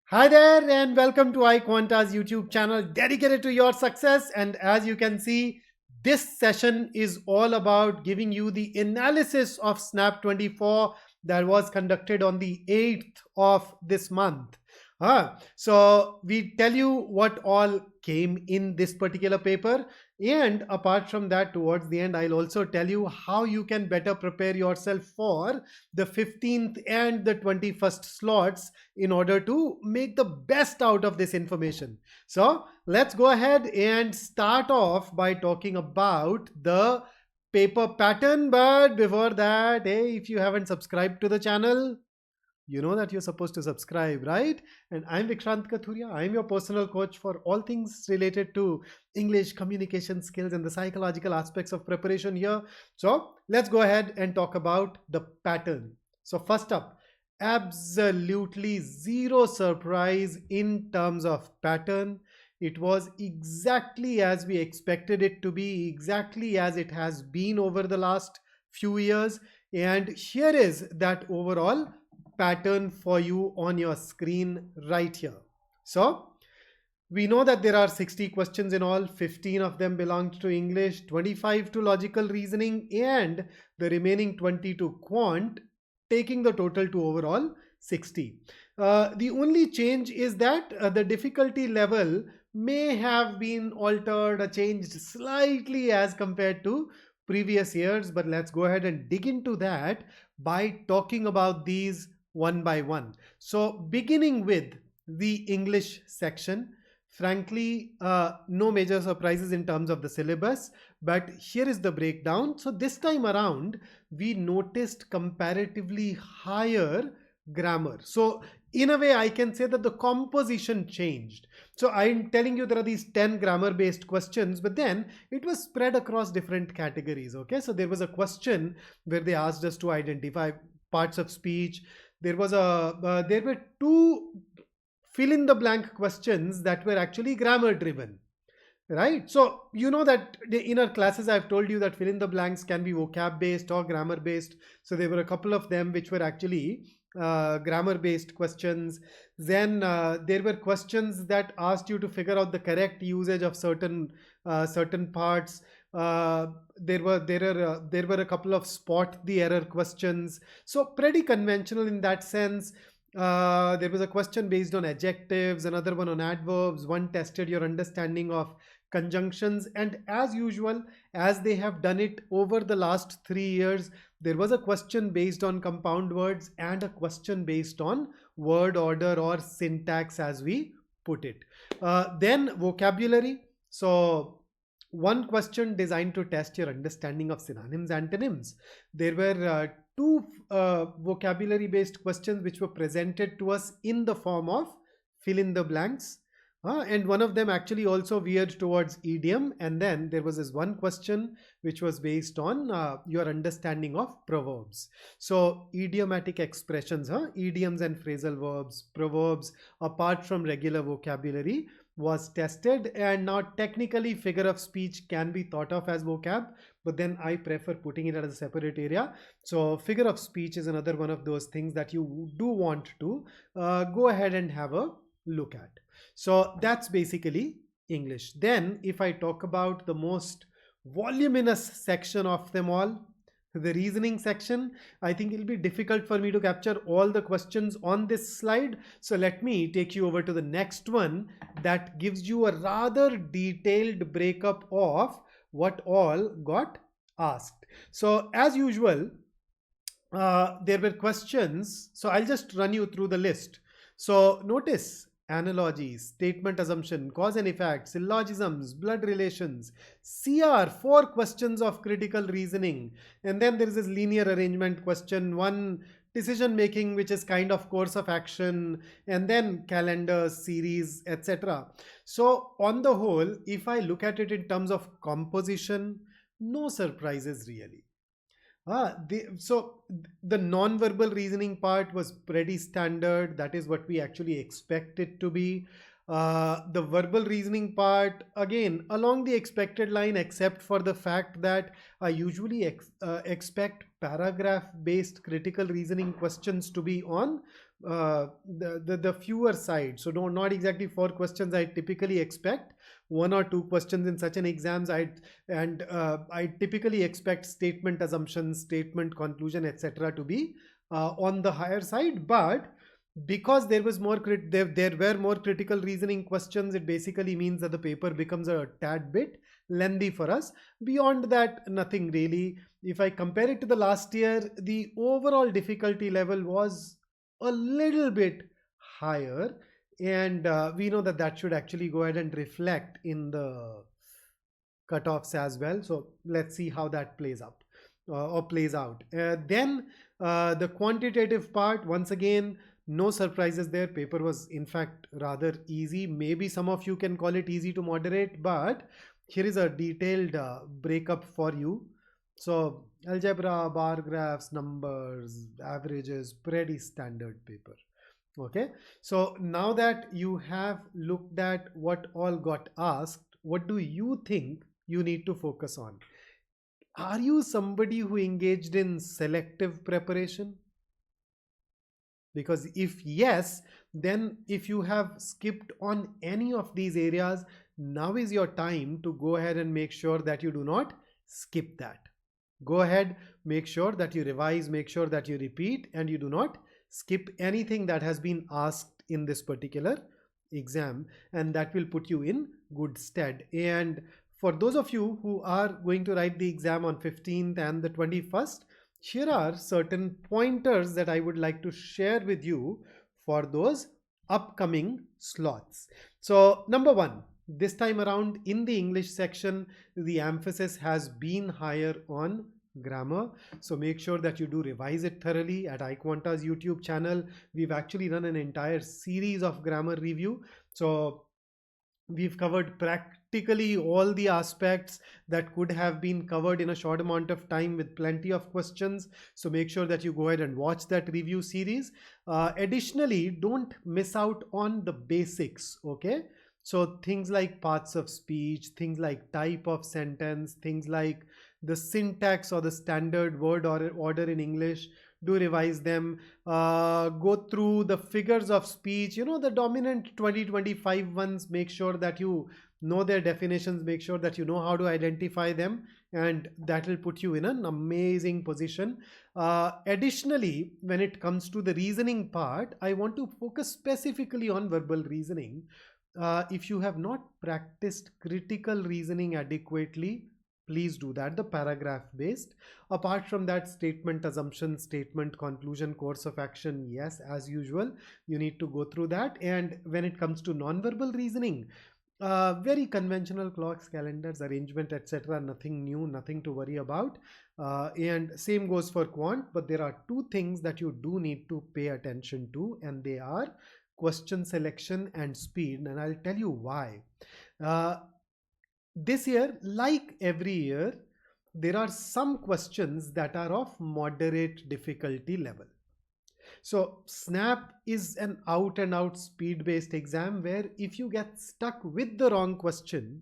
Hi there, and welcome to iQUANTA's YouTube channel dedicated to your success. And as you can see, this session is all about giving you the analysis of Snap 24 that was conducted on the 8th of this month. So we tell you what all came in this particular paper. And apart from that, towards the end, I'll also tell you how you can better prepare yourself for the 15th and the 21st slots in order to make the best out of this information. So let's go ahead and start off by talking about the paper pattern. But before that, hey, if you haven't subscribed to the channel, you know that you're supposed to subscribe, right? And I'm Vikrant Kathuria. I'm your personal coach for all things related to English communication skills and the psychological aspects of preparation here. So let's go ahead and talk about the pattern. So first up, absolutely zero surprise in terms of pattern. It was exactly as we expected it to be, exactly as it has been over the last few years. And here is that overall pattern for you on your screen right here. So we know that there are 60 questions in all. 15 of them belonged to English, 25 to logical reasoning, and the remaining 20 to quant, taking the total to overall 60. The only change is that the difficulty level may have been altered or changed slightly as compared to previous years, but let's go ahead and dig into that by talking about these one by one. So beginning with the English section, frankly, no major surprises in terms of the syllabus, but here is the breakdown. So this time around, we noticed comparatively higher grammar. So in a way, I can say that the composition changed. So I'm telling you there are these 10 grammar based questions, but then it was spread across different categories. Okay, so there was a question where they asked us to identify parts of speech. There were two fill in the blank questions that were actually grammar driven, right? So you know that in our classes I've told you that fill in the blanks can be vocab based or grammar based. So there were a couple of them which were actually grammar based questions. Then there were questions that asked you to figure out the correct usage of certain parts. There were a couple of spot the error questions, so pretty conventional in that sense. There was a question based on adjectives, another one on adverbs, one tested your understanding of conjunctions, and as usual, as they have done it over the last 3 years, there was a question based on compound words and a question based on word order or syntax, as we put it. Then vocabulary. So one question designed to test your understanding of synonyms, antonyms. There were two vocabulary based questions which were presented to us in the form of fill in the blanks. And one of them actually also veered towards idiom. And then there was this one question which was based on your understanding of proverbs. So idiomatic expressions, idioms and phrasal verbs, proverbs, apart from regular vocabulary, was tested. And now technically figure of speech can be thought of as vocab, but then I prefer putting it as a separate area. So figure of speech is another one of those things that you do want to go ahead and have a look at. So that's basically English. Then if I talk about the most voluminous section of them all, the reasoning section, I think it'll be difficult for me to capture all the questions on this slide. So let me take you over to the next one that gives you a rather detailed breakup of what all got asked. So as usual, there were questions. So I'll just run you through the list. So notice analogies, statement assumption, cause and effect, syllogisms, blood relations, CR, four questions of critical reasoning. And then there is this linear arrangement question, one decision making, which is kind of course of action, and then calendars, series, etc. So on the whole, if I look at it in terms of composition, no surprises really. So the non-verbal reasoning part was pretty standard. That is what we actually expect it to be. The verbal reasoning part, again, along the expected line, except for the fact that I usually expect paragraph-based critical reasoning questions to be on the fewer side. So no, not exactly 4 questions I typically expect. 1 or 2 questions in such an exams I typically expect statement assumptions, statement conclusion, etc. to be on the higher side. But because there were more critical reasoning questions, it basically means that the paper becomes a tad bit lengthy for us. Beyond that, nothing really. If I compare it to the last year, the overall difficulty level was a little bit higher, and we know that that should actually go ahead and reflect in the cutoffs as well. So let's see how that plays up or plays out. Then the quantitative part, once again, no surprises there. Paper was in fact rather easy. Maybe some of you can call it easy to moderate, but here is a detailed breakup for you. So algebra, bar graphs, numbers, averages, pretty standard paper. Okay, so now that you have looked at what all got asked, what do you think you need to focus on? Are you somebody who engaged in selective preparation? Because if yes, then if you have skipped on any of these areas, now is your time to go ahead and make sure that you do not skip that. Go ahead, make sure that you revise, make sure that you repeat, and you do not skip anything that has been asked in this particular exam, and that will put you in good stead. And for those of you who are going to write the exam on 15th and the 21st, here are certain pointers that I would like to share with you for those upcoming slots. So number one, this time around in the English section, the emphasis has been higher on grammar. So make sure that you do revise it thoroughly. At iQUANTA's YouTube channel, we've actually run an entire series of grammar review. So we've covered practically all the aspects that could have been covered in a short amount of time with plenty of questions. So make sure that you go ahead and watch that review series. Additionally, don't miss out on the basics, okay? So things like parts of speech, things like type of sentence, things like the syntax or the standard word order in English, do revise them. Go through the figures of speech, you know, the dominant 2025 ones. Make sure that you know their definitions, make sure that you know how to identify them, and that will put you in an amazing position. Additionally, when it comes to the reasoning part, I want to focus specifically on verbal reasoning. If you have not practiced critical reasoning adequately, please do that, the paragraph based. Apart from that, statement assumption, statement conclusion, course of action, yes, as usual, you need to go through that. And when it comes to non-verbal reasoning, very conventional clocks, calendars, arrangement, etc. Nothing new, nothing to worry about. And same goes for quant, but there are two things that you do need to pay attention to, and they are question selection and speed. And I'll tell you why. This year, like every year, there are some questions that are of moderate difficulty level. So SNAP is an out and out speed based exam where if you get stuck with the wrong question,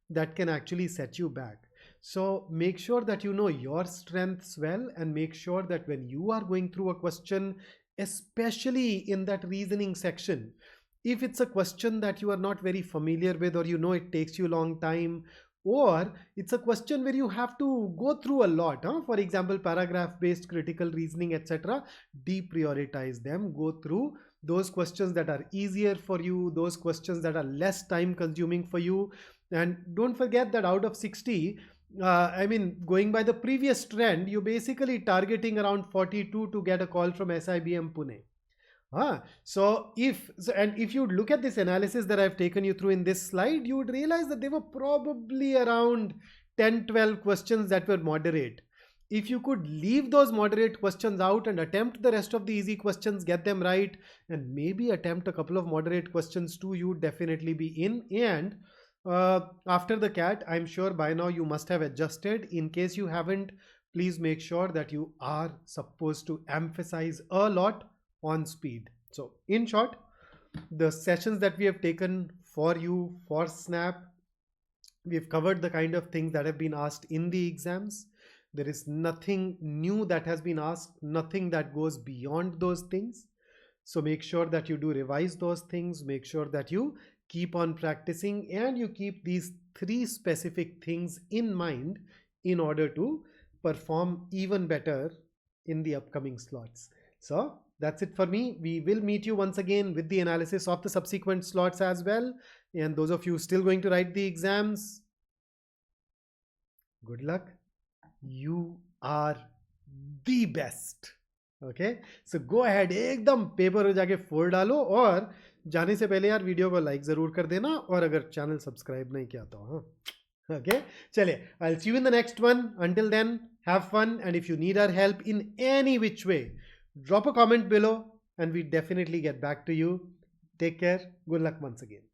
that can actually set you back. So make sure that you know your strengths well, and make sure that when you are going through a question, especially in that reasoning section, if it's a question that you are not very familiar with, or you know it takes you a long time, or it's a question where you have to go through a lot, for example paragraph based critical reasoning, etc., deprioritize them. Go through those questions that are easier for you, those questions that are less time consuming for you. And don't forget that out of 60, I mean, going by the previous trend, you're basically targeting around 42 to get a call from SIBM Pune. And if you look at this analysis that I've taken you through in this slide, you would realize that there were probably around 10-12 questions that were moderate. If you could leave those moderate questions out and attempt the rest of the easy questions, get them right, and maybe attempt a couple of moderate questions too, you would definitely be in. And after the CAT, I'm sure by now you must have adjusted. In case you haven't, please make sure that you are supposed to emphasize a lot on speed. So in short, the sessions that we have taken for you for SNAP, we've covered the kind of things that have been asked in the exams. There is nothing new that has been asked, nothing that goes beyond those things. So make sure that you do revise those things, make sure that you keep on practicing, and you keep these 3 specific things in mind in order to perform even better in the upcoming slots. So that's it for me. We will meet you once again with the analysis of the subsequent slots as well. And those of you still going to write the exams, good luck. You are the best. Okay so go ahead, एकदम paper हो जाके फोड़ डालो, और जाने से पहले यार वीडियो को लाइक जरूर कर देना, और अगर चैनल सब्सक्राइब नहीं किया तो हाँ ओके चलिए, I will see you in the next one. Until then have fun, and if you need our help in any which way, drop a comment below and we definitely get back to you. Take care. Good luck once again.